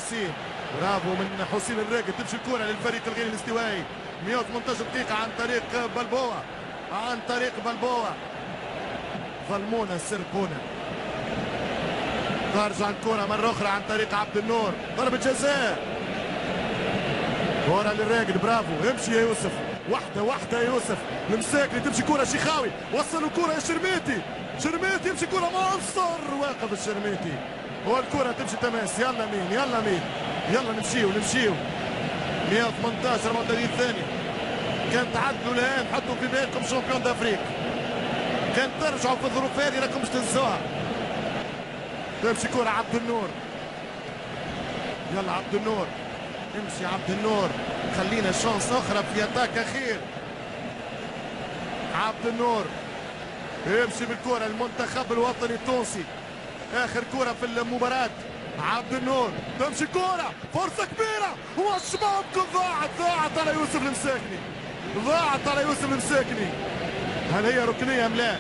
حسين. برافو من حسين الراقد، تمشي الكرة للفريق الغير الاستوائي. 118 دقيقة عن طريق بلبوع، عن طريق بلبوع. ظلمونا سرقونا. ترجع الكرة مرة أخرى عن طريق عبد النور، ضربة جزاء. كرة للراقد، برافو، امشي يا يوسف، واحدة واحدة يا يوسف. المساكني تمشي كرة شيخاوي، وصلوا الكرة يا شرميتي، شرميتي يمشي كرة منصر، واقف الشرميتي والكرة تمشي تماس. يلا مين، يلا مين، يلا نمشيو نمشيو. 118 معتدين ثانية. كان تعدلوا الآن، حطوا في بالكم شامبيون دافريك. كان ترجعوا في الظروف هذه راكم مش تنسوها. تمشي كرة عبد النور، يلا عبد النور، امشي عبد النور، خلينا شانس أخرى في أتاك أخير. عبد النور يمشي بالكرة المنتخب الوطني التونسي، آخر كرة في المباراة. عبد النور تمشي كرة، فرصة كبيرة ومش ممكن، ضاعت على يوسف المساكني، ضاعت على يوسف المساكني. هل هي ركنية أم لا؟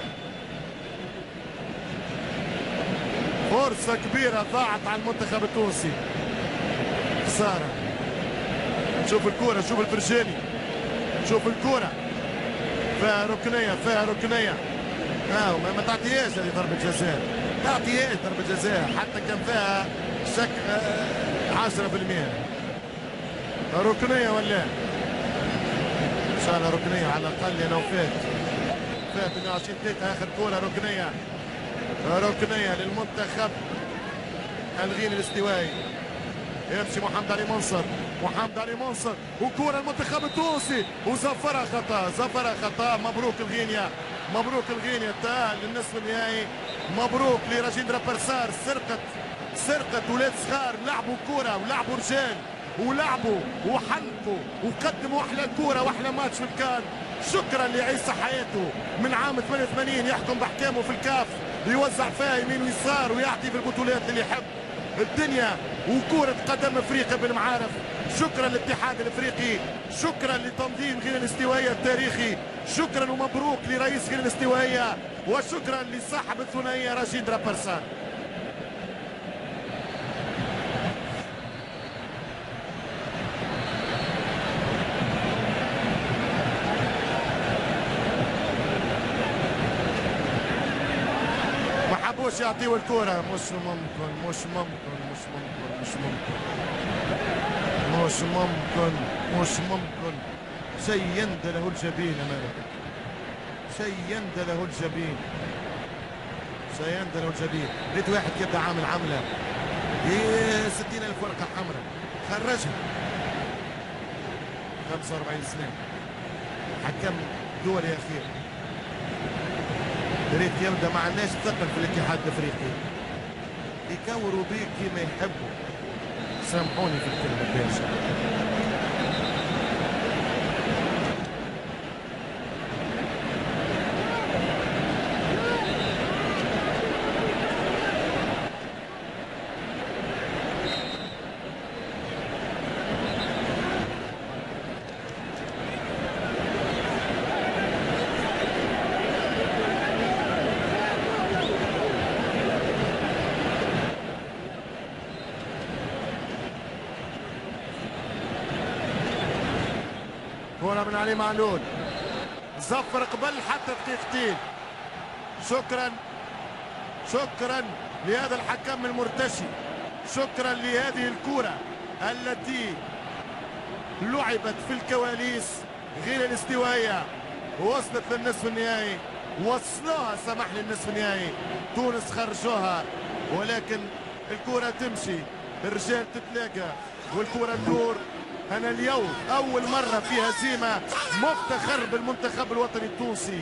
فرصة كبيرة ضاعت على المنتخب التونسي. خسارة. شوف الكرة، شوف الفرجاني، شوف الكرة، فيها ركنية، فيها ركنية. ما تعطيهاش هذه ضربة جزاء، ما تعطيهاش ضربة جزاء حتى كان فيها شك 10%. ركنية ولا؟ إن شاء الله ركنية على الأقل يا نوفات. فات 22 دقيقة، آخر كرة ركنية، ركنية للمنتخب الغيني الاستوائي. يمشي محمد علي منصر، محمد علي منصر وكرة المنتخب التونسي وزفرها خطأ، زفرها خطأ. مبروك الغينيا، مبروك الغينيا، التأهل للنصف النهائي. مبروك لراجندرا برسار. سرقت ولاد صغار، لعبوا كرة ولعبوا رجال ولعبوا وحلقوا وقدموا احلى كرة واحلى ماتش في الكان. شكرا لعيسى حياته من عام 88 يحكم باحكامه في الكاف، يوزع فيها يمين ويسار ويعطي في البطولات اللي يحب. الدنيا وكرة قدم افريقيا بالمعارف. شكرا للاتحاد الافريقي، شكرا لتنظيم غير الاستوائية التاريخي، شكرا ومبروك لرئيس غير الاستوائية، وشكرا لصاحب الثنائية راجندرا برسار. ما حبوش يعطيوا الكرة. مش ممكن، مش ممكن، مش ممكن، مش ممكن، مش ممكن، مش ممكن. شيء يندى له الجبين يا مالك، شيء يندى له الجبين، شيء يندى له الجبين. ريت واحد يبدا عامل عملة 60,000 ورقة حمراء، خرجها. 45 سنة حكم دولي أخير. ريت يبدا ما عندناش ثقل في الاتحاد الافريقي، يكوروا بيك كيما يحبوا. سامحوني في الكلمة باشا. كرة من علي معلول، زفر قبل حتى دقيقتين. شكرا، شكرا لهذا الحكم المرتشي، شكرا لهذه الكرة التي لعبت في الكواليس غير الاستوائية. وصلت للنصف النهائي، وصلوها سمح لي النصف النهائي. تونس خرجوها، ولكن الكرة تمشي، الرجال تتلاقى والكرة تدور. أنا اليوم أول مرة في هزيمة، مفتخر بالمنتخب الوطني التونسي.